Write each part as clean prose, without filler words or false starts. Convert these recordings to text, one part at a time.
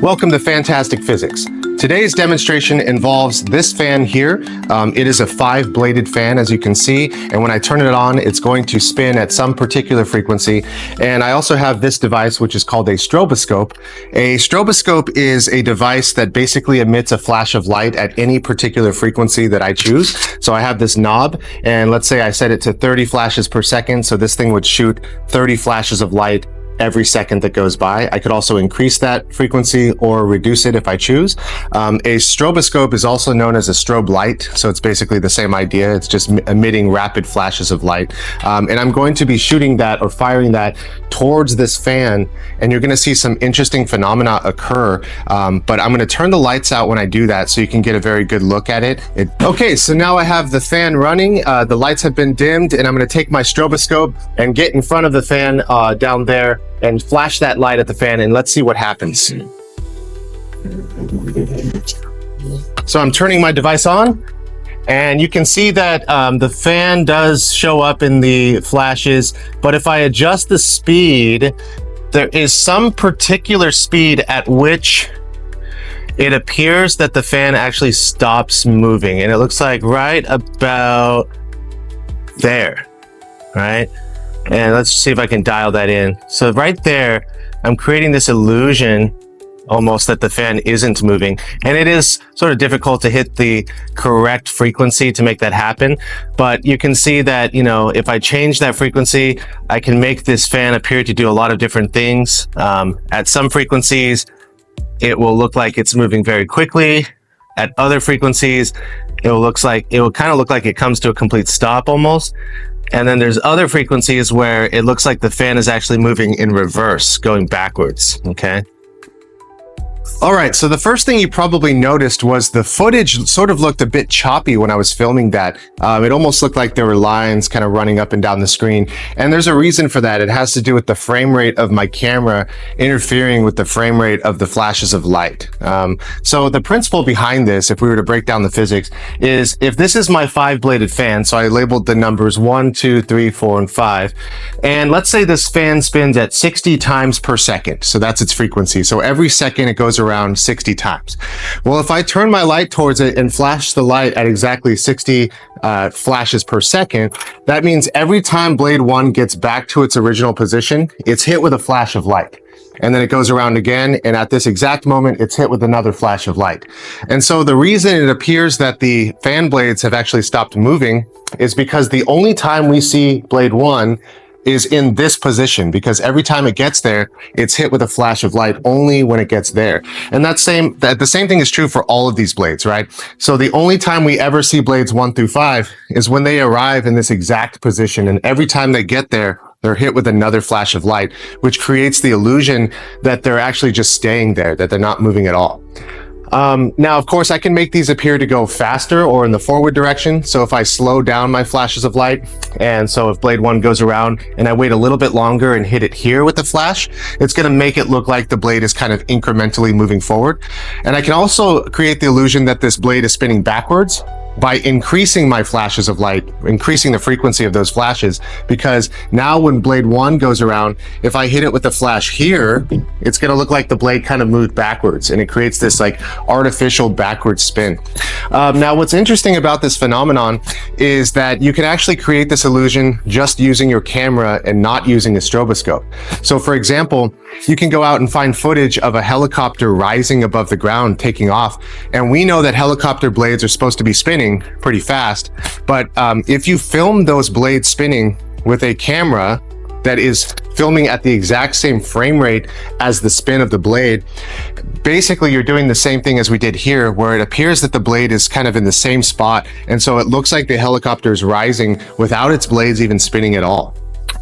Welcome to Phantastic Physics. Today's demonstration involves this fan here. It is a 5-bladed fan, as you can see, and when I turn it on, it's going to spin at some particular frequency. And I also have this device, which is called a stroboscope. A stroboscope is a device that basically emits a flash of light at any particular frequency that I choose. So I have this knob, and let's say I set it to 30 flashes per second, so this thing would shoot 30 flashes of light every second that goes by. I could also increase that frequency or reduce it if I choose. A stroboscope is also known as a strobe light, so it's basically the same idea. It's just emitting rapid flashes of light. And I'm going to be shooting that or firing that towards this fan, and you're going to see some interesting phenomena occur. But I'm going to turn the lights out when I do that so you can get a very good look at it. Okay, so now I have the fan running. The lights have been dimmed, and I'm going to take my stroboscope and get in front of the fan down there and flash that light at the fan, and let's see what happens. So I'm turning my device on, and you can see that the fan does show up in the flashes, but if I adjust the speed, there is some particular speed at which it appears that the fan actually stops moving, and it looks like right about there, right? And let's see if I can dial that in. So right there, I'm creating this illusion almost that the fan isn't moving. And it is sort of difficult to hit the correct frequency to make that happen. But you can see that, you know, if I change that frequency, I can make this fan appear to do a lot of different things. At some frequencies, it will look like it's moving very quickly. At other frequencies, it will kind of look like it comes to a complete stop almost. And then there's other frequencies where it looks like the fan is actually moving in reverse, going backwards, okay? All right, so the first thing you probably noticed was the footage sort of looked a bit choppy when I was filming that. It almost looked like there were lines kind of running up and down the screen. And there's a reason for that. It has to do with the frame rate of my camera interfering with the frame rate of the flashes of light. So the principle behind this, if we were to break down the physics, is if this is my 5-bladed fan, so I labeled the numbers 1, 2, 3, 4, and 5. And let's say this fan spins at 60 times per second. So that's its frequency. So every second it goes around 60 times. Well, if I turn my light towards it and flash the light at exactly 60 flashes per second, that means every time blade 1 gets back to its original position, it's hit with a flash of light. And then it goes around again, and at this exact moment, it's hit with another flash of light. And so the reason it appears that the fan blades have actually stopped moving is because the only time we see blade 1 is in this position, because every time it gets there, it's hit with a flash of light only when it gets there. And the same thing is true for all of these blades, right? So the only time we ever see blades 1 through 5 is when they arrive in this exact position. And every time they get there, they're hit with another flash of light, which creates the illusion that they're actually just staying there, that they're not moving at all. Now, of course, I can make these appear to go faster or in the forward direction. So if I slow down my flashes of light, and so if blade 1 goes around and I wait a little bit longer and hit it here with the flash, it's going to make it look like the blade is kind of incrementally moving forward. And I can also create the illusion that this blade is spinning backwards by increasing my flashes of light, increasing the frequency of those flashes, because now when blade 1 goes around, if I hit it with the flash here, it's going to look like the blade kind of moved backwards, and it creates this like artificial backward spin. Now, what's interesting about this phenomenon is that you can actually create this illusion just using your camera and not using a stroboscope. So for example, you can go out and find footage of a helicopter rising above the ground, taking off, and we know that helicopter blades are supposed to be spinning pretty fast, but if you film those blades spinning with a camera that is filming at the exact same frame rate as the spin of the blade, basically you're doing the same thing as we did here, where it appears that the blade is kind of in the same spot, and so it looks like the helicopter is rising without its blades even spinning at all.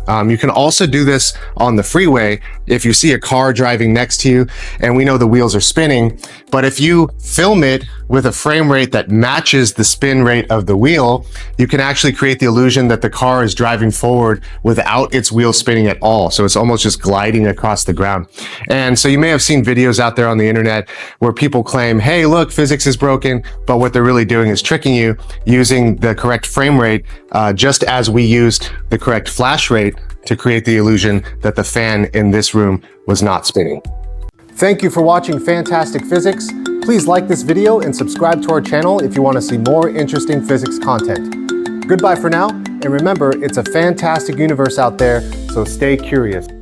You can also do this on the freeway if you see a car driving next to you and we know the wheels are spinning, but if you film it with a frame rate that matches the spin rate of the wheel, you can actually create the illusion that the car is driving forward without its wheels spinning at all. So it's almost just gliding across the ground. And so you may have seen videos out there on the internet where people claim, hey, look, physics is broken, but what they're really doing is tricking you using the correct frame rate, just as we used the correct flash rate to create the illusion that the fan in this room was not spinning. Thank you for watching Phantastic Physics. Please like this video and subscribe to our channel if you want to see more interesting physics content. Goodbye for now, and remember, it's a fantastic universe out there, so stay curious.